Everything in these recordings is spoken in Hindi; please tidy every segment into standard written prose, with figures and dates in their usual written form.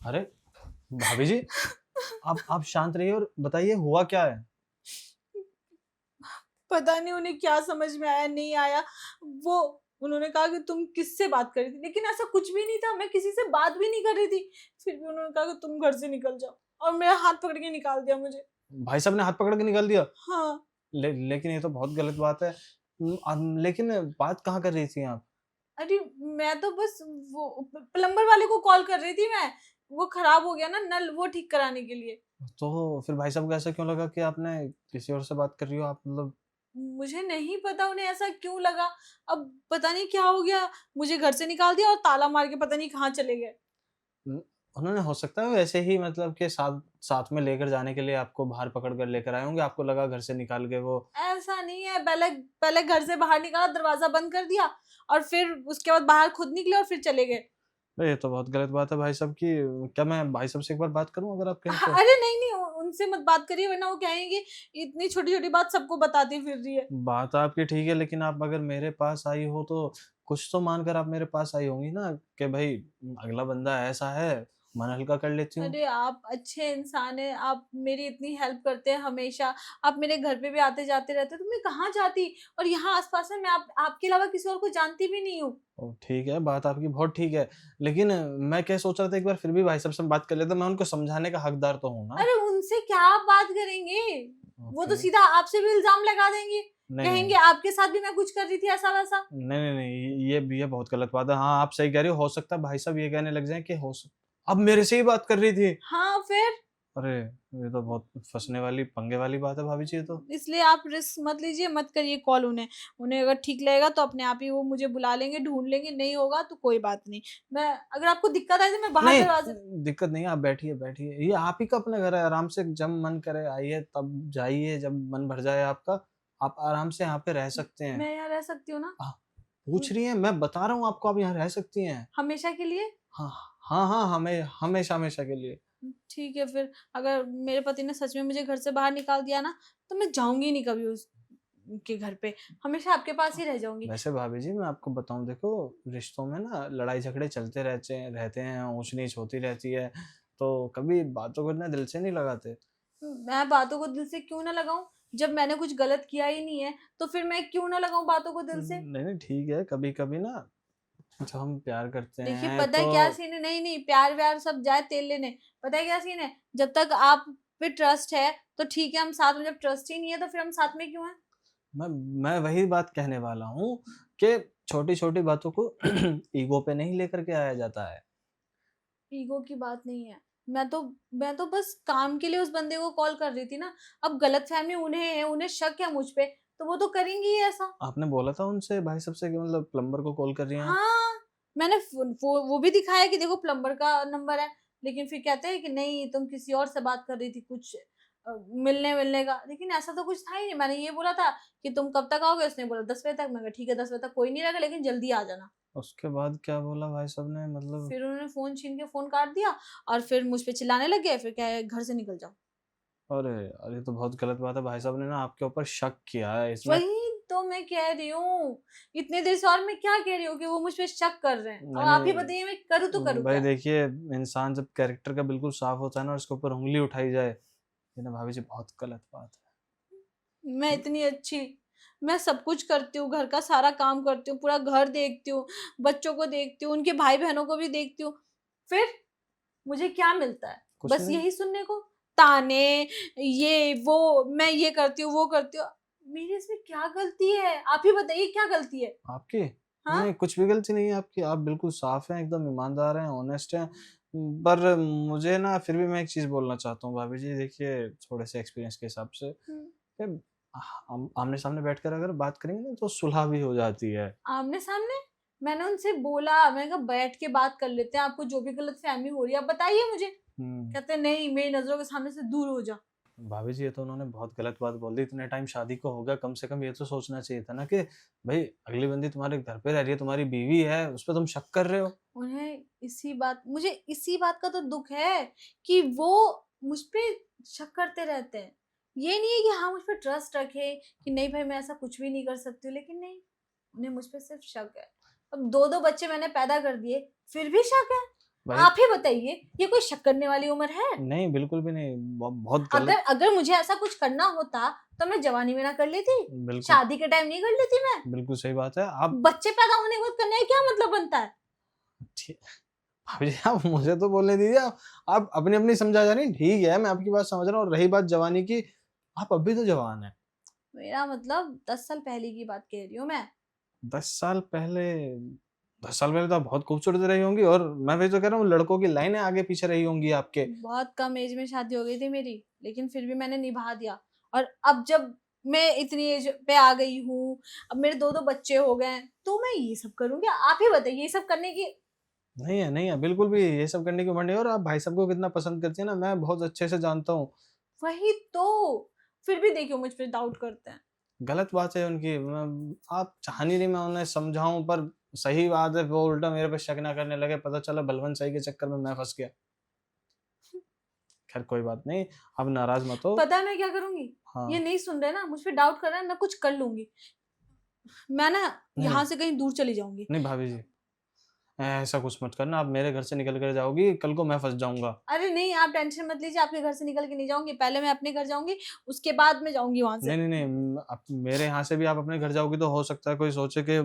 अरे भाभी जी, आप शांत रहिए और बताइए हुआ क्या है? पता नहीं उन्हें क्या समझ में आया नहीं आया। वो उन्होंने कहा कि तुम किससे बात कर रही थी, लेकिन ऐसा कुछ भी नहीं था, मैं किसी से बात भी नहीं कर रही थी। फिर भी उन्होंने कहा कि तुम घर से निकल जाओ और मेरा हाथ पकड़ के निकाल दिया मुझे। भाई साहब ने हाथ पकड़ के निकाल दिया? हाँ। लेकिन ये तो बहुत गलत बात है। लेकिन बात कहाँ कर रही थी आप? अरे मैं तो बस वो प्लम्बर वाले को कॉल कर रही थी मैं। वो खराब हो गया ना नल, वो ठीक कराने के लिए। तो फिर भाई साहब को ऐसा क्यों लगा कि आपने किसी और से बात कर रही हो आप मतलब? मुझे नहीं पता उन्हें ऐसा क्यों लगा। अब पता नहीं क्या हो गया, मुझे घर से निकाल दिया और ताला मार के पता नहीं कहाँ चले गए। उम, उन्होंने हो सकता है वैसे ही मतलब कि साथ साथ में लेकर जाने के लिए आपको बाहर पकड़ कर लेकर आए होंगे, आपको लगा घर से निकाल के वो। ऐसा नहीं है, पहले पहले घर से बाहर निकाला, दरवाज़ा बंद कर दिया और फिर उसके बाद बाहर खुद निकले और फिर चले गए। ये तो बहुत गलत बात है भाई साहब की। क्या मैं भाई साहब से एक बार बात करूँ अगर आप कहें तो? अरे नहीं, नहीं उनसे मत बात करिए वरना वो कहेंगे इतनी छोटी-छोटी बात सबको बताती फिर रही है। बात आपकी ठीक है, लेकिन आप अगर मेरे पास आई हो तो कुछ तो मानकर आप मेरे पास आई होंगी ना कि भाई अगला बंदा ऐसा है, मन हल्का कर लेती हूँ। अरे आप अच्छे इंसान हैं, आप मेरी इतनी हेल्प करते हैं हमेशा, आप मेरे घर पे भी आते-जाते रहते हैं, तो मैं कहाँ जाती? और यहाँ आस-पास में मैं आप आपके अलावा किसी और को जानती भी नहीं हूँ। ठीक है, बात आपकी बहुत ठीक है। लेकिन मैं क्या सोच रहा था एक बार फिर भी भाई साहब से बात कर लेता, मैं उनको समझाने का हकदार तो हूँ ना? अरे उनसे क्या आप बात करेंगे? वो ओके। तो सीधा आपसे भी इल्ज़ाम लगा देंगे, नहीं, कहेंगे नहीं। आपके साथ भी मैं कुछ कर रही थी ऐसा-वैसा। नहीं, नहीं, नहीं, ये बहुत गलत बात है। हाँ, आप सही कह रही हो सकता है भाई साहब ये कहने लग जाएँ कि हो स अब मेरे से ही बात कर रही थी। हाँ, फिर? अरे! ये तो बहुत फँसने वाली, पंगे वाली बात है भाभी जी ये तो। इसलिए आप रिस्क मत लीजिए, मत करिए कॉल उन्हें। उन्हें अगर ठीक लगेगा तो अपने आप ही वो मुझे बुला लेंगे, ढूँढ लेंगे, नहीं होगा तो कोई बात नहीं। मैं अगर आपको दिक्कत आई तो मैं बाहर नहीं, दरवाज़े। दिक्कत नहीं है, आप बैठिए, बैठिए। ये आप ही का अपना घर है, आराम से जब मन करे आइए, तब जाइए, जब मन भर जाए आपका, आप आराम से यहाँ पे रह सकते हैं। मैं यहाँ रह सकती हूँ ना? आह, उम, पूछ रही हैं, मैं बता रहा हूँ आपको आप यहाँ रह सकती हैं। हमेशा के लिए? हाँ, हाँ, हाँ, हमेशा-हमेशा के लिए। ठीक है फिर, अगर मेरे पति ने सच में मुझे घर से बाहर निकाल दिया ना, तो मैं जाऊँगी नहीं कभी उस के घर पे, हमेशा आपके पास ही रह जाऊँगी। वैसे भाभी जी मैं आपको बताऊँ देखो, रिश्तों में ना लड़ाई-झगड़े चलते रहते हैं, ऊँच-नीच होती रहती है, तो कभी बातों को इतना दिल से नहीं लगाते। मैं बातों को दिल से क्यों ना लगाऊँ? जब मैंने कुछ गलत किया ही नहीं है, तो फिर मैं क्यों ना लगाऊँ बातों को दिल से? नहीं, नहीं ठीक है, कभी-कभी ना जब हम प्यार करते देखिए हैं पता है तो क्या सीन है, नहीं, नहीं प्यार-व्यार सब जाए तेल लेने। पता है क्या सीन है? जब तक आप पे ट्रस्ट है, तो ठीक है हम साथ में, जब ट्रस्ट ही नहीं है तो फिर हम साथ में क्यों हैं? मैं मैं वही बात कहने वाला हूँ कि छोटी-छोटी बातों को ईगो पे नहीं लेकर के आया जाता है। ईगो की बात नहीं है। मैं तो बस काम के लिए उस बंदे को कॉल कर रही थी ना। अब गलतफ़हमी उन्हें है, उन्हें शक है मुझ पे, तो वो तो करेंगी ही ऐसा। आपने बोला था उनसे भाई साहब से कि मतलब प्लम्बर को कॉल कर रही हैं आप? हाँ, मैंने फ़ोन वो भी दिखाया कि देखो प्लम्बर का नंबर है, लेकिन फिर कहते हैं कि नहीं तुम किसी और से बात कर रही थी कुछ मिलने-विलने का। लेकिन ऐसा तो कुछ था ही नहीं। मैंने ये बोला था कि तुम कब तक आओगे? उसने बोला 10 बजे तक। मैंने कहा ठीक है 10 बजे तक कोई नहीं रहेगा लेकिन जल्दी आ जाना। उसके बाद क्या बोला भाई साहब ने मतलब? फिर उन्होंने फ़ोन छीन के फ़ोन काट दिया और फिर मुझ पे चिल्लाने लग गए, फिर कहे घर से निकल जाओ। अरे! अरे ये तो बहुत गलत बात है भाई साहब ने ना आपके ऊपर शक किया है इसमें। वही तो मैं कह रही हूँ। इतनी देर से और मैं क्या कह रही हूँ कि वो मुझ पे शक कर रहे हैं। अब नहीं, आप ही नहीं। बताइए मैं करूँ तो करूँ भाई क्या? देखिए, इंसान जब कैरेक्टर का बिल्कुल साफ होता है ना और उसके ऊपर उँगली उठाई जाए, ये ना भाभी जी बहुत गलत बात मैं है। इतनी अच्छी, मैं सब कुछ करती हूँ, घर का सारा काम करती हूँ, पूरा घर देखती हूँ, बच्चों को देखती हूँ, उनके भाई-बहनों को भी देखती हूँ। फिर मुझे क्या मिलता है? कुछ बस नहीं। यही सुनने को? ताने, ये वो, मैं ये करती हूँ, वो करती हूँ। मेरी इसमें क्या गलती है? आप ही बताइए क्या गलती है? आपकी? हाँ? नहीं, कुछ भी गलती नहीं है आपकी, आप बिल्कुल साफ हैं, एकदम ईमानदार हैं, ऑनेस्ट हैं। पर मुझे ना फिर भी मैं एक चीज़ बोलना चाहता हूँ भाभी जी, देखिए थोड़े-से एक्सपीरियंस के हिसाब से हुँ। कि हम आमने-सामने बैठकर अगर बात करेंगे ना तो सुलह भी हो जाती है। आमने-सामने? मैंने उनसे बोला, मैंने कहा बैठ के बात कर लेते हैं, आपको जो भी गलतफ़हमी हो रही है आप बताइए मुझे। हुँ। कहते हैं नहीं मेरी नज़रों के सामने से दूर हो जा। भाभी जी, ये तो उन्होंने बहुत गलत बात बोल दी, इतने टाइम शादी को हो गया, कम से कम ये तो सोचना चाहिए था ना कि भई अगली बंदी तुम्हारे घर पे रह रही है, तुम्हारी बीवी है, उस पे तुम शक कर रहे हो। उन्हें मुझे इसी बात का तो दुःख है कि वो मुझ पे शक करते रहते हैं। ये नहीं है कि हाँ, मुझ पे ट्रस्ट रखें कि नहीं भाई मैं ऐसा कुछ भी नहीं कर सकती हूँ, लेकिन नहीं, उन्हें मुझ पे सिर्फ़ शक है। अब 2-2 बच्चे मैंने पैदा कर दिए, फिर भी शक है। भाई आप ही बताइए, ये कोई शक करने वाली उम्र है? नहीं, बिल्कुल भी नहीं, बहुत अगर गलत। अगर मुझे ऐसा कुछ करना होता तो मैं जवानी में ना कर लेती, बिल्कुल, शादी के टाइम नहीं कर लेती मैं। बिल्कुल सही बात है। आप बच्चे पैदा होने के बाद करने का क्या मतलब बनता है? ठी भाभी जी, आप मुझे तो बोलने दीजिए, आप अपनी-अपनी समझा जा रही हैं, ठीक है, मैं आपकी बात समझ रहा हूँ और रही बात जवानी की, आप अभी तो जवान हैं। मेरा मतलब 10 साल पहले की बात कह रही हूँ मैं। 10 साल पहले 10 साल पहले तो आप बहुत खूबसूरत रही होंगी और मैं वही तो कह रहा हूँ, लड़कों की लाइनें आगे-पीछे रही होंगी आपके। बहुत कम एज में शादी हो गई थी मेरी, लेकिन फिर भी मैंने निभा दिया। और अब जब मैं इतनी एज पे आ गई हूँ, अब मेरे 2-2 बच्चे हो गए हैं, तो मैं ये सब करूँगी? आप ही बताइए, ये सब करने की नहीं है, बिल्कुल भी ये सब करने की उम्र नहीं है और आप भाई साहब को कितना पसंद करती हैं ना, मैं बहुत अच्छे से जानता हूँ। वही तो! फिर भी देखिए मुझ पे डाउट करते हैं। गलत बात है उनकी, आप चाहनी नहीं मैं उन्हें समझाऊँ पर सही बात है, वो उल्टा मेरे पे शक ना करने लगे, पता चला बलवंत सही के चक्कर में मैं फँस गया। खैर कोई बात नहीं, आप नाराज़ मत हो। पता है मैं क्या करूँगी? ये हाँ, नहीं सुन रहे ना, मुझ पे डाउट कर रहे हैं, मैं कुछ कर लूँगी। मैं ना नहीं, यहाँ से कहीं दूर चली जाऊँगी। नहीं भाभी जी, ऐसा कुछ मत करना, आप मेरे घर से निकल कर जाओगी, कल को मैं फँस जाऊँगा। अरे नहीं, आप टेंशन मत लीजिए, आपके घर से निकल के नहीं जाऊँगी, पहले मैं अपने घर जाऊँगी, उसके बाद मैं जाऊँगी वहाँ से। नहीं, आप मेरे यहाँ से भी आप अपने घर जाओगी तो हो सकता है कोई सोचे कि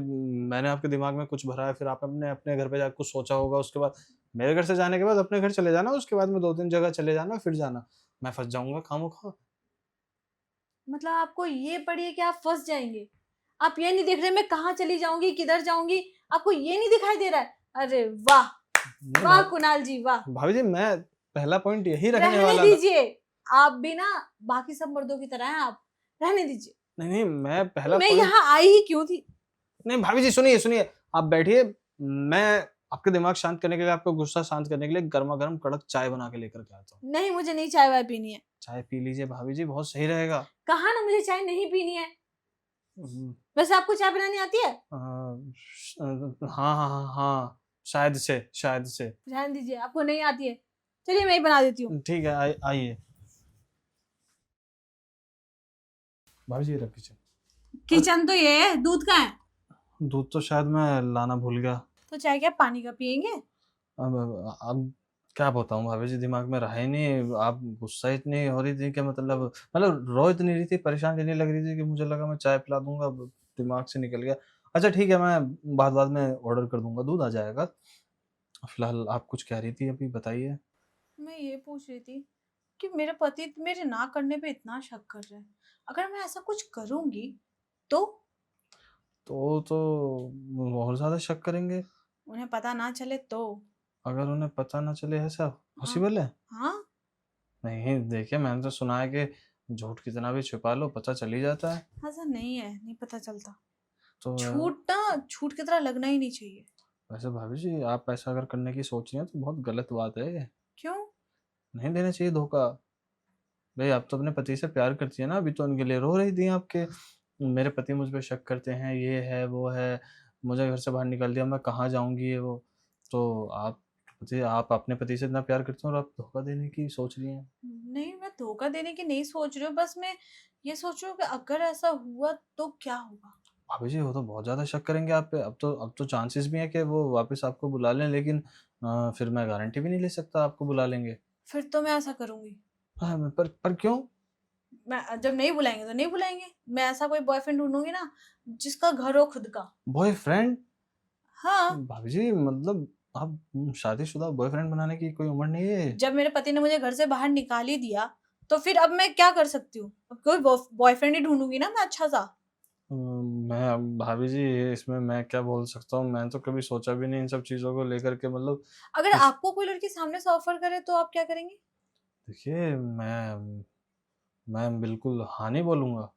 मैंने आपके दिमाग में कुछ भरा है, फिर आपने अपने घर पे जाके कुछ सोचा होगा, उसके बाद मेरे घर से जाने के बाद अपने घर चले जाना, उसके बाद में 2-3 जगह चले जाना, फिर जाना। मैं फँस जाऊँगा खामख़ा। मतलब आपको ये पड़ी है कि आप फँस जाएँगे। आप ये नहीं देख रहे मैं कहाँ चली जाऊँगी, किधर जाऊँगी, आपको ये नहीं दिखाई दे रहा है? अरे वाह! नहीं वाह कुणाल जी, वाह! भाभी जी, मैं पहला पॉइंट यही रखने रहने वाला था। दीजिए, आप भी ना बाकी सब मर्दों की तरह हैं आप, रहने दीजिए। नहीं, मैं पहला मैं पॉइंट यहाँ आई ही क्यों थी? नहीं भाभी जी सुनिए, आप बैठिए, मैं आपके दिमाग शांत करने के लिए, आपका गुस्सा शांत करने के लिए गरमा-गरम कड़क चाय बना के लेकर के आता हूँ। नहीं, मुझे नहीं चाय-वाय पीनी है। चाय पी लीजिए भाभी जी, बहुत सही रहेगा। कहा ना मुझे चाय नहीं पीनी है। हुँ, वैसे आपको चाय बनानी आती है? हाँ, शायद से। रहने दीजिए, आपको नहीं आती है। चलिए मैं ही बना देती हूँ। ठीक है, आइए। भाभी जी रख दीजिए। किचन तो ये है, दूध कहाँ है? दूध तो शायद मैं लाना भूल गया। तो चाय क्या पानी का पिएँगे? अब क्या बताऊँ भाभी जी, दिमाग में रहा ही नहीं। आप गुस्सा इतनी हो रही थी कि मतलब रो इतनी रही थी, परेशान इतनी लग रही थी कि मुझे लगा मैं चाय पिला दूँगा, अब दिमाग से निकल गया। अच्छा ठीक है, मैं बाद में ऑर्डर कर दूँगा, दूध आ जाएगा। फिलहाल आप कुछ कह रही थी अभी, बताइए? मैं ये पूछ रही थी कि मेरे पति मेरे ना करने पे इतना शक कर रहे हैं। अगर मैं ऐसा कुछ करूँगी तो? तो और ज़्यादा शक करेंगे। उन्हें पता ना चले तो? अगर उन्हें पता ना चले ऐसा हाँ, पॉसिबल है? हाँ। नहीं, देखिए मैंने तो सुना है कि झूठ कितना भी छुपा लो पता चल ही जाता है। ऐसा नहीं है, नहीं पता चलता। तो झूठ ना झूठ की तरह लगना ही नहीं चाहिए। वैसे भाभी जी, आप ऐसा अगर करने की सोच रही हैं तो बहुत गलत बात है ये। क्यों? नहीं देना चाहिए धोखा। भई आप तो अपने पति से प्यार करती हैं ना, अभी तो उनके लिए रो रही थी आपके, मेरे पति मुझ पे शक करते हैं, ये है, वो है, मुझे घर से बाहर निकाल दिया, मैं कहाँ जाऊँगी ये वो। तो आप अपने पति से इतना प्यार करती हैं और आप धोखा देने की सोच रही हैं। नहीं, मैं धोखा देने की नहीं सोच रही हूँ, बस मैं ये सोच रही हूँ कि अगर ऐसा हुआ तो क्या होगा? भाभी जी, वो तो बहुत ज़्यादा शक करेंगे आप पे, अब तो चांसेस भी हैं कि वो वापस आपको बुला लें, लेकिन फिर मैं गारंटी भी नहीं ले सकता आपको बुला लेंगे। फिर तो मैं ऐसा करूँगी। हाँ, पर क्यों? मैं जब नहीं बुलाएँगे तो नहीं बुलाएँगे। मैं ऐसा कोई बॉयफ्रेंड ढूँढूँगी ना जिसका घर हो खुद का। बॉयफ्रेंड? हाँ, भाभी जी मतलब आप शादीशुदा बॉयफ्रेंड बनाने की कोई उम्र नहीं है। जब मेरे पति ने मुझे घर से बाहर निकाल ही दिया, तो फिर अब मैं क्या कर सकती हूँ? अब कोई बॉयफ्रेंड ही ढूँढूँगी ना मैं अच्छा-सा। मैं भाभी जी इसमें मैं क्या बोल सकता हूँ, मैंने तो कभी सोचा भी नहीं इन सब चीज़ों को लेकर के मतलब अगर किस आपको कोई लड़की सामने से ऑफ़र करे तो आप क्या करेंगी? देखिए मैं बिल्कुल हाँ नहीं बोलूँगा।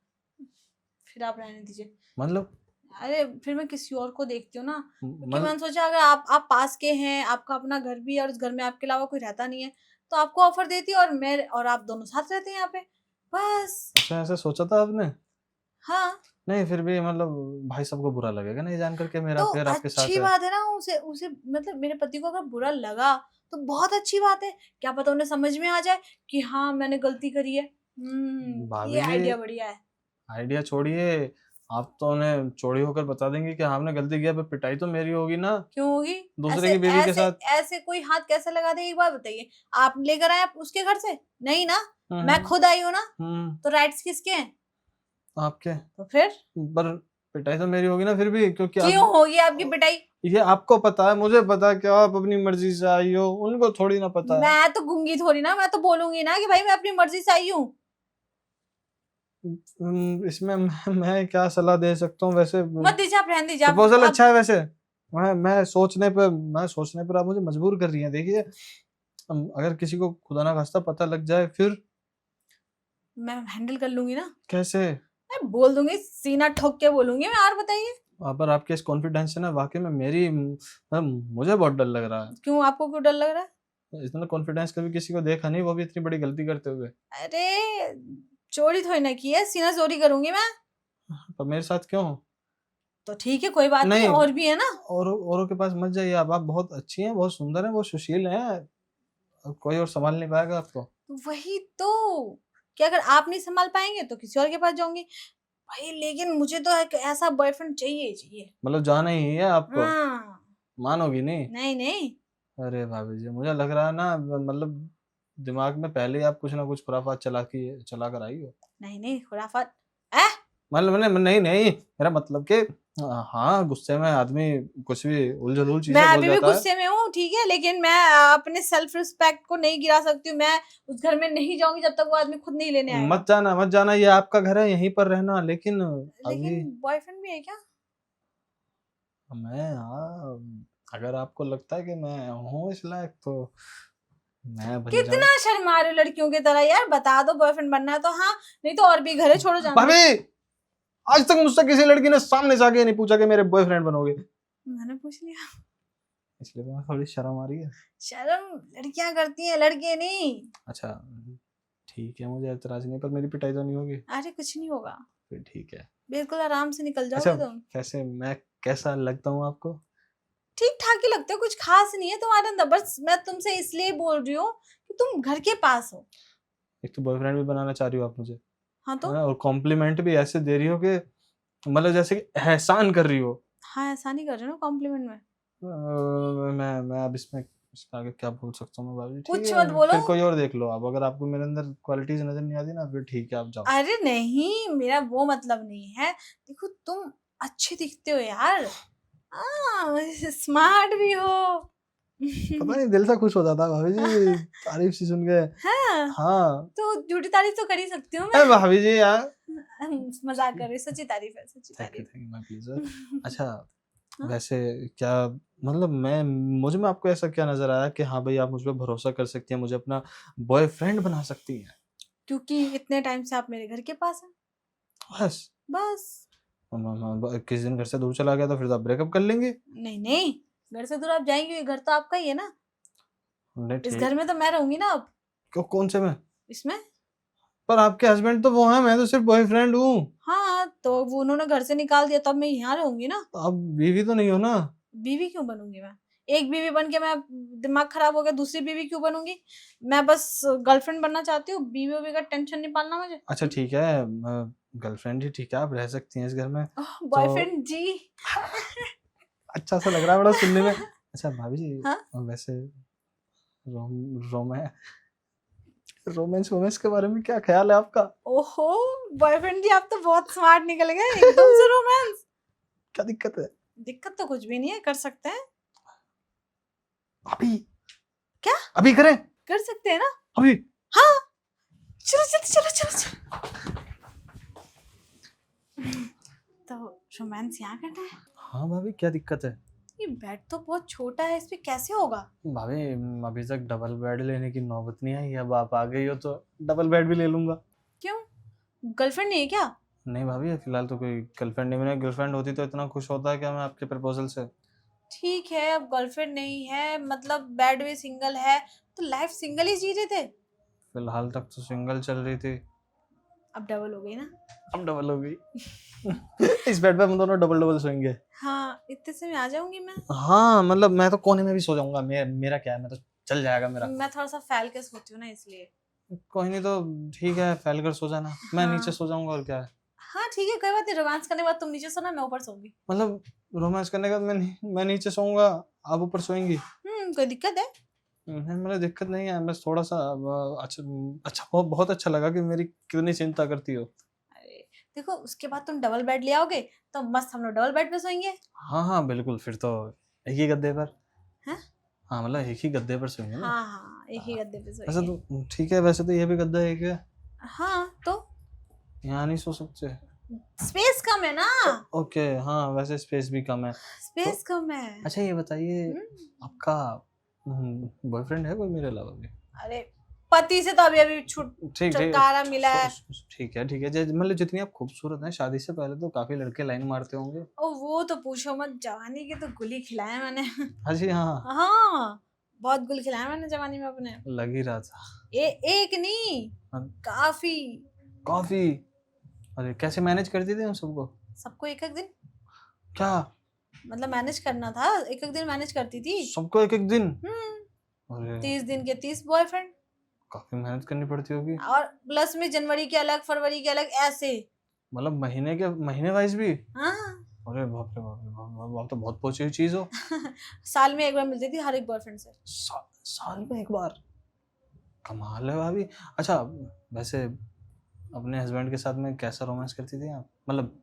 फिर आप रहने दीजिए। मतलब अरे! फिर मैं किसी और को देखती हूँ ना, क्योंकि मल मैंने सोचा अगर आप पास के हैं, आपका अपना घर भी है और उस घर में आपके अलावा कोई रहता नहीं है, तो आपको ऑफ़र देती और आप दोनों साथ रहते हैं यहाँ पे। बस। अच्छा ऐसा सोचा था आपने? हाँ, नहीं फिर भी मतलब भाई साहब को बुरा लगेगा ना ये जान कर के मेरा तो अफ़ेयर आपके साथ अच्छी है। बात है ना उसे उसे मतलब मेरे पति को अगर बुरा लगा, तो बहुत अच्छी बात है। क्या पता उन्हें समझ में आ जाए कि हाँ, मैंने गलती करी है। भाभी ये जी आइडिया बढ़िया है। आइडिया छोड़िए, आप तो उन्हें चौड़ी होकर बता देंगे कि आपने गलती किया, पर पिटाई तो मेरी होगी ना, क्यों होगी? दूसरे ऐसे की बीवी के ऐसे साथ। ऐसे कोई हाथ कैसे लगा दे, एक बात बताइए? आप लेकर आए आप उसके घर से? नहीं ना, मैं हम्म खुद आई हूँ ना, हम्म, तो राइट्स किसके हैं? आपके। तो फिर पर पिटाई तो मेरी होगी ना फिर भी, क्योंकि क्यों आप, होगी आपकी पिटाई? ये आपको पता है, मुझे पता है कि आप अपनी मर्जी से आई हो, उनको थोड़ी ना पता है। मैं तो गूंगी थोड़ी ना, मैं तो बोलूंगी ना कि भाई मैं अपनी मर्जी से आई हूँ। इसमें मैं क्या सलाह दे सकता हूँ वैसे। मत दीजिए, आप रहने दीजिए, प्रपोजल आप अच्छा है वैसे। मैं सोचने पर आप मुझे मजबूर कर रही हैं। देखिए, अगर किसी को खुदा ना खास्ता पता लग जाए फिर मैं हैंडल कर लूंगी ना, कैसे? मैं बोल दूंगी, सीना ठोक के बोलूंगी मैं। और बताइए, पर आपके इस कॉन्फिडेंस से ना वाकई में मुझे बहुत डर लग रहा है। क्यों, आपको क्यों डर लग रहा है? इतना कॉन्फिडेंस कभी किसी को देखा नहीं, वो भी इतनी बड़ी गलती करते हुए। अरे चोरी थोड़ी ना की है, सीना चोरी करूंगी मैं। पर मेरे साथ क्यों? तो ठीक है, कोई बात नहीं, नहीं, और भी है ना। औरों के पास मत जाइए। आप बहुत अच्छी हैं, बहुत सुंदर हैं, बहुत सुशील हैं। कोई और संभाल नहीं पाएगा आपको। तो वही तो, कि अगर आप नहीं संभाल पाएंगे तो किसी और के पास जाऊंगी भाई। लेकिन मुझे तो एक ऐसा बॉयफ्रेंड चाहिए ही चाहिए। मतलब जाना ही है आपको? हाँ। मानोगी नहीं? नहीं नहीं। अरे भाभी जी, मुझे लग रहा है ना, मतलब दिमाग में पहले ही आप कुछ ना कुछ खुराफात चला कर आई हो। नहीं नहीं खुराफात है। मतलब नहीं नहीं, मेरा मतलब कि हाँ, गुस्से में आदमी कुछ भी उलझुल मैं चीजें बोल अभी भी जाता है। गुस्से में हूँ, ठीक है, लेकिन मैं अपने सेल्फ रिस्पेक्ट को नहीं गिरा सकती हूँ। मैं उस घर में नहीं जाऊंगी जब तक वो आदमी खुद नहीं लेने आएगा। मत जाना, ये आपका घर है, यहीं पर रहना। लेकिन अभी लेकिन बॉयफ्रेंड भी है क्या? मैं, हाँ, अगर आपको लगता है कि मैं हूँ इस लायक तो मैं बन जाऊं। कितना शर्मा रहे हो लड़कियों की तरह यार, बता दो बॉयफ्रेंड बनना है तो हाँ, नहीं तो और भी घर है, छोड़ो जाने दो। भाभी, आज तक मुझसे किसी लड़की ने सामने से आके नहीं पूछा कि मेरे बॉयफ्रेंड बनोगे। मैंने पूछ लिया। इसलिए तो थोड़ी शर्म आ रही है। शर्म लड़कियां करती हैं, लड़के नहीं। अच्छा, ठीक है, मुझे एतराज नहीं, पर मेरी पिटाई तो नहीं होगी? अरे कुछ नहीं होगा, फिर ठीक है। बिल्कुल आराम से निकल अच्छा, जाओगे तुम। वैसे मैं कैसा लगता हूँ आपको? ठीक ठाक ही लगते हो, कुछ खास नहीं है तुम्हारे अंदर। बस मैं तुमसे इसलिए बोल रही हूँ कि तुम घर के पास हो। एक तो बॉयफ्रेंड भी बनाना चाह रही हो आप मुझे, हाँ तो। है ना? और कॉम्प्लीमेंट भी ऐसे दे रही हो कि मतलब जैसे कि एहसान कर रही हो। हाँ, ऐसा नहीं कर रहे ना कॉम्प्लीमेंट में। मैं अब इसका आगे क्या बोल सकता हूँ मैं भाभी? ठीक कुछ मत है, बोलो। फिर कोई और देख लो आप। अगर आपको मेरे अंदर क्वालिटीज नजर नहीं आती ना, फिर ठीक है, आप जाओ। अरे नहीं, मेरा वो मतलब नहीं है। देखो तुम अच्छे दिखते हो यार, स्मार्ट भी हो। पता नहीं, दिल से खुश हो जाता है भाभी जी, तारीफ सी सुन के। हाँ, हाँ। तो झूठी तारीफ तो कर ही सकती हूँ अरे मैं। भाभी जी यार, मजाक कर रही, सच्ची तारीफ है, सच्ची तारीफ। Thank you my pleaser. अच्छा, हाँ, वैसे क्या, मतलब मुझे में आपको ऐसा क्या नजर आया कि हाँ भाई, आप मुझ पर भरोसा कर सकती हैं, मुझे अपना बॉयफ्रेंड बना सकती हैं? क्योंकि इतने टाइम से आप मेरे घर के पास हैं। बस। बस। किसी दिन घर से दूर चला गया तो फिर तो आप ब्रेकअप कर लेंगे? नहीं नहीं, घर से दूर आप जाएंगे, घर तो आपका ही है ना। नहीं, इस ठीक। घर में तो मैं रहूंगी ना अब। कौन से में? इसमें। पर आपके हस्बैंड तो वो हैं, मैं तो सिर्फ बॉयफ्रेंड हूँ। हाँ, तो वो उन्होंने घर से निकाल दिया, तब मैं यहाँ रहूंगी ना। तो आप बीवी तो नहीं हो ना? बीवी क्यों बनूंगी मैं? एक बीवी बन के मैं, दिमाग खराब हो गया, दूसरी बीवी क्यों बनूंगी? मैं बस गर्लफ्रेंड बनना चाहती हूँ, बीवी बीवी का टेंशन नहीं पालना मुझे। अच्छा, ठीक है, गर्लफ्रेंड ही ठीक है, आप रह सकती हैं इस घर में। तो बॉयफ्रेंड जी। अच्छा सा लग रहा है बड़ा सुनने में। अच्छा भाभी जी, हाँ। वैसे रोम रोमांस वोमेंस के बारे में क्या ख्याल है आपका? ओहो, बॉयफ्रेंड जी आप तो बहुत स्मार्ट निकल गए एकदम से रोमांस। क्या दिक्कत है? दिक्कत तो कुछ भी नहीं है, कर सकते हैं। अभी? क्या? अभी करें? कर सकते हैं ना। अभी? हाँ, चलो चलो चलो चलो चलो। तो रोमांस यहाँ करना है। हाँ भाभी, क्या दिक्कत है? ये बेड तो बहुत छोटा है, इस पे कैसे होगा? भाभी, अभी तक डबल बेड लेने की नौबत नहीं आई, अब आप आ गई हो तो डबल बेड भी ले लूंगा। क्यों, गर्लफ्रेंड नहीं है क्या? नहीं भाभी, फिलहाल तो कोई गर्लफ्रेंड नहीं बनी। गर्लफ्रेंड होती तो इतना खुश होता है क्या मैं आपके प्रपोजल से? ठीक है, अब गर्लफ्रेंड नहीं है, मतलब बेड भी सिंगल है, तो लाइफ सिंगल ही जी रहे थे। फिलहाल तक तो सिंगल चल रही थी, अब डबल हो गई ना। अब डबल हो गई। इस बेड पे हम दोनों डबल डबल सोएंगे। हाँ, इतने से मैं आ जाऊंगी मैं। हाँ, मतलब मैं तो कोने में भी सो जाऊंगा, मेरा क्या है, मैं तो चल जाएगा मेरा। मैं थोड़ा सा फैल के सोती हूँ ना, इसलिए। कोई नहीं, तो ठीक है, फैल कर सो जाना, मैं नीचे हाँ। सो जाऊंगा, और क्या है। हाँ ठीक है, कोई बात नहीं, रोमांस करने के बाद तुम नीचे सोना, मैं ऊपर सोऊंगी। मतलब रोमांस करने के बाद मैं नीचे सोऊंगा, आप ऊपर सोएंगी? कोई दिक्कत है? नहीं, मतलब दिक्कत नहीं है, बस थोड़ा सा अच्छा अच्छा, बहुत अच्छा लगा कि मेरी कितनी चिंता करती हो। अरे देखो, उसके बाद तुम डबल बेड ले आओगे तो मस्त हम लोग डबल बेड पे सोएंगे। हाँ हाँ बिल्कुल, फिर तो एक ही गद्दे पर। हैं? हाँ मतलब एक ही गद्दे पर सोएंगे ना। हाँ हाँ, एक ही गद्दे पे वैसे सोएंगे। तो ठीक है, वैसे तो ये भी गद्दा एक है, हाँ तो यहाँ नहीं सो सकते? स्पेस कम है ना। ओके हाँ, वैसे स्पेस भी कम है स्पेस कम है। अच्छा ये बताइए, हम्म, आपका बॉयफ्रेंड है कोई मेरे अलावा भी? अरे पति से तो अभी अभी ठीक ठीक, छुटकारा मिला है। ठीक है ठीक है, मतलब जितनी आप खूबसूरत हैं, शादी से पहले तो काफी लड़के लाइन मारते होंगे। ओ वो तो पूछो मत, जवानी की तो गुली खिलाया मैंने। हाँ जी हाँ, हाँ, बहुत गुल खिलाया मैंने जवानी में अपने। लग ही रहा था। एक नहीं, हाँ, काफी। काफी। अरे कैसे मैनेज करती थी उन सबको? सबको एक एक दिन, क्या? मतलब मैनेज करना था, एक एक दिन मैनेज करती थी। सबको एक एक दिन? अरे 30 दिन के 30 बॉयफ्रेंड, काफी मेहनत करनी पड़ती होगी। और प्लस में जनवरी के अलग, फरवरी के अलग, ऐसे। मतलब महीने वाइज भी? हाँ। अरे बाप रे बाप रे बाप, आप तो बहुत पहुंची हुई चीज हो। साल में एक बार मिलती थी हर एक बॉयफ्रेंड से। साल में एक बार? कमाल है भाभी। अच्छा वैसे अपने हस्बैंड के साथ में कैसा रोमांस करती थी आप, मतलब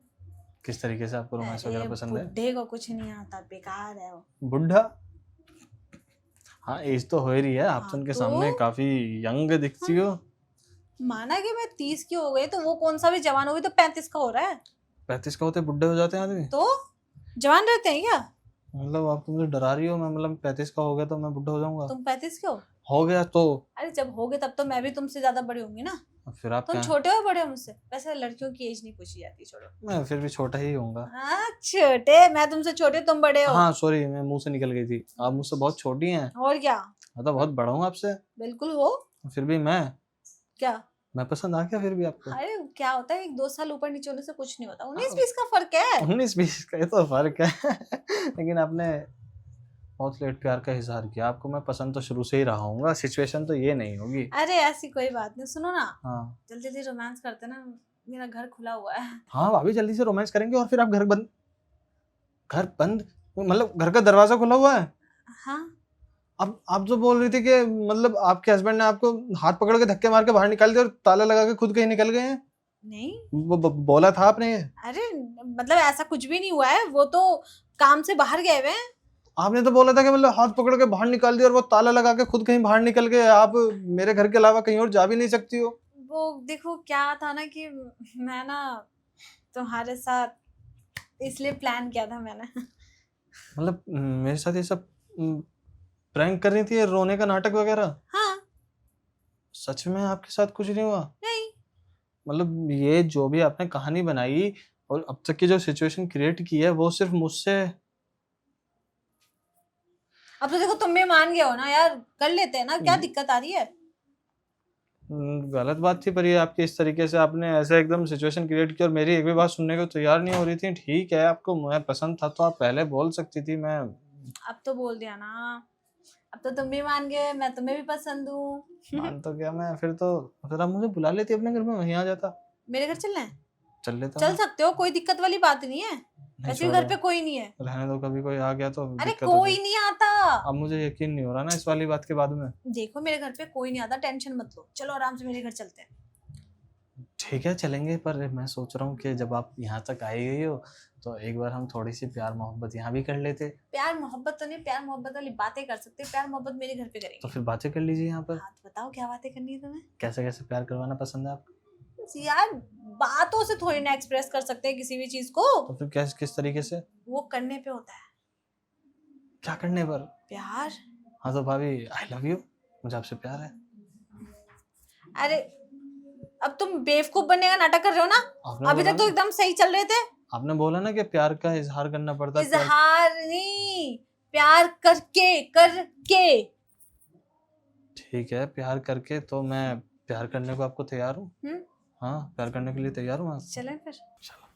किस तरीके से आपको रोमांस अरे वगैरह पसंद है? बुड्ढे को कुछ नहीं आता, बेकार है वो। बुढ़ा? हाँ एज तो हो ही रही है, आप तो हाँ उनके तो सामने काफी यंग दिखती हो। माना कि मैं 30 की हो गई, तो वो कौन सा भी जवान हो गई, तो 35 का हो रहा है। 35 का होते बुढ़े हो जाते हैं आदमी? तो जवान रहते हैं क्या? मतलब आप तो मुझे डरा रही हो, मैं मतलब 35 का हो गया तो मैं बुढ़ा हो जाऊंगा? तुम 35 के हो गया तो? अरे जब हो गए तब तो मैं भी तुमसे ज्यादा बड़ी होंगी ना। फिर आप तुम क्या? छोटे हो बड़े हो मुझसे? वैसे लड़कियों की एज नहीं पूछी जाती, छोड़ो। मैं फिर भी छोटा ही होऊंगा। हाँ छोटे, मैं तुमसे छोटे, तुम बड़े हो। हाँ सॉरी, मैं मुंह से निकल गई थी, आप मुझसे बहुत छोटी हैं। और क्या। मैं तो बहुत बड़ा हूँ आपसे। बिल्कुल हो। फिर भी मैं क्या? मैं पसंद आ गया फिर भी आपको? अरे क्या होता है, 1-2 साल ऊपर नीचे होने से कुछ नहीं होता, 19-20 का फर्क है। 19-20 का ही तो फर्क है। लेकिन आपने बहुत लेट प्यार का इजहार किया, आपको मैं पसंद तो शुरू से ही रहा हूँ, सिचुएशन तो ये नहीं होगी। अरे ऐसी कोई बात नहीं, सुनो ना, हाँ जल्दी जल्दी रोमांस करते ना, मेरा घर खुला हुआ है। हाँ भाभी, जल्दी से रोमांस करेंगे और फिर आप घर बंद मतलब घर का दरवाजा खुला हुआ है? हाँ। अब आप जो बोल रही थी कि मतलब आपके हस्बैंड ने आपको हाथ पकड़ के धक्के मार के बाहर निकाल दिया और ताला लगा के खुद कहीं निकल गए हैं? नहीं, वो बोला था आपने ये? अरे मतलब ऐसा कुछ भी नहीं हुआ है, वो तो काम से बाहर गए हुए हैं। आपने तो बोला था कि मतलब हाथ पकड़ के बाहर निकाल दिया और वो ताला लगा के खुद कहीं बाहर निकल गए, आप मेरे घर के अलावा कहीं और जा भी नहीं सकती हो। वो देखो क्या था ना कि मैं ना तुम्हारे साथ इसलिए प्लान किया था मैंने। मतलब मेरे साथ ये सब प्रैंक कर रही थी, ये रोने का नाटक वगैरह? हाँ। सच में आपके साथ कुछ नहीं हुआ? नहीं। मतलब ये जो भी आपने कहानी बनाई और अब तक की जो सिचुएशन क्रिएट की है वो सिर्फ मुझसे? अब तो देखो तुम भी मान गए हो ना यार, कर लेते हैं ना, क्या दिक्कत आ रही है? गलत बात थी, पर ये आपकी इस तरीके से आपने ऐसे एकदम सिचुएशन क्रिएट की और मेरी एक भी बात सुनने को तैयार नहीं हो रही थी। ठीक है, आपको मैं पसंद था तो आप पहले बोल सकती थी। मैं अब तो बोल दिया ना, अब तो तुम भी मान गए, मैं तुम्हें भी पसंद हूँ। मान तो गया मैं, फिर आप मुझे बुला लेती अपने घर में, वहीं आ जाता। मेरे घर चलना है? चल लेता चल मैं। सकते हो, कोई दिक्कत वाली बात नहीं है। नहीं वैसे भी छोड़ो, घर पे कोई नहीं है। रहने दो, कभी कोई आ गया तो अरे दिक्कत हो कोई जाएगी। नहीं आता। अब मुझे यकीन नहीं हो रहा ना इस वाली बात के बाद में। देखो मेरे घर पे कोई नहीं आता, टेंशन मत लो, चलो आराम से मेरे घर चलते हैं। ठीक है चलेंगे, पर मैं सोच रहा हूँ कि जब आप यहाँ तक आई गई हो तो एक बार हम थोड़ी सी प्यार मोहब्बत यहाँ भी कर लेते। प्यार मोहब्बत तो नहीं, प्यार मोहब्बत वाली बातें कर सकते हैं, प्यार मोहब्बत मेरे घर पे तो करेंगे। फिर बातें कर लीजिए यहाँ पर। हाँ तो बताओ क्या बातें करनी है तुम्हें? कैसे कैसे प्यार करवाना पसंद है आपको? यार बातों से थोड़ी ना एक्सप्रेस कर सकते हैं किसी भी चीज को। तो फिर किस तरीके से? वो करने पे होता है। क्या करने पर? प्यार। हाँ तो भाभी आई लव यू, मुझे आपसे प्यार है। अरे अब तुम बेवकूफ बनने का नाटक कर रहे हो ना। आपने अभी बोला तक तो ना, एकदम सही चल रहे थे। आपने बोला ना कि प्यार का इजहार करना पड़ता है। इजहार नहीं, प्यार करके करके। ठीक है, प्यार करके तो मैं प्यार करने को आपको तैयार हूँ। हाँ प्यार करने के लिए तैयार हूँ। चलें फिर। चलो।